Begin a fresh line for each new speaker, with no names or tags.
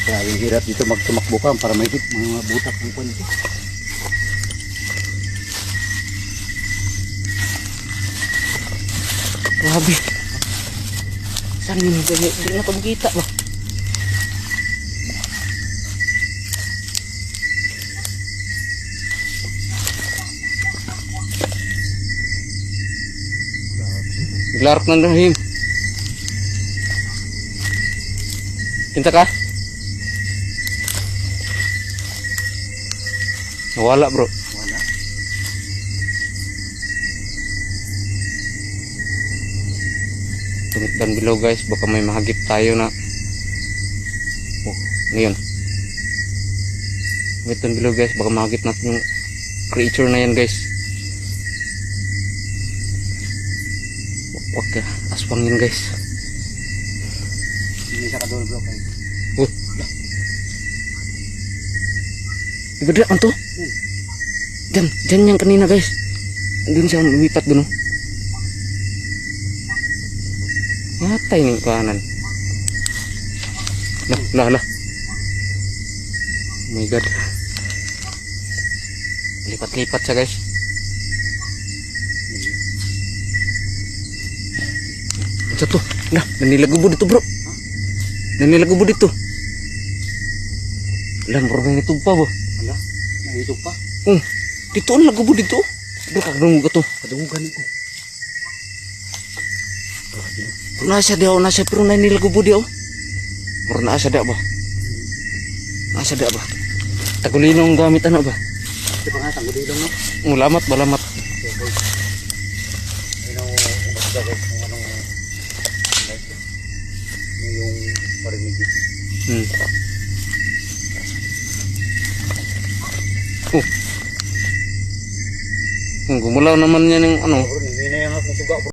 Kaya yung hirap dito magtumakbo ka para may hit mga butak ng kwan ito.
Grabe. Saan yun? Hindi na ito makita ba? Naglarap na Rahim. Kinta ka? Nawala bro.
Wala.
Tumit down below guys, baka may mahagip tayo na. Oh, ngayon. Tumit down below guys, baka mahagip natin yung creature na yan guys. Wag ka, aswang yun guys.
Hindi siya kadol bro.
Uy. Iba dyan to? Dyan yang kanina guys. Doon siya lumipat doon. Matay ning kanan. Lah. Oh my god. Lipat-lipat siya guys. Ano to? Nah, nanilagubo dito bro. Nanilagubo dito. Lamor na nito pa ba?
Wala. Nahitog pa.
Dito ang lagubo dito. Bro, kagdungo ka to.
Kadungan ko.
Nasa dia, nasa pero nanilagubo dia. Mura nasa dia ba? Nasa dia ba? Tagulinong gamit ano ba?
Ito pa nga, tanggulilang no?
Lamat ba lamat?
Ayun ang umasda guys kung anong yung parinig dito.
Gumulaw naman yan yung ano.
Bro, hindi na yung akong suga bro.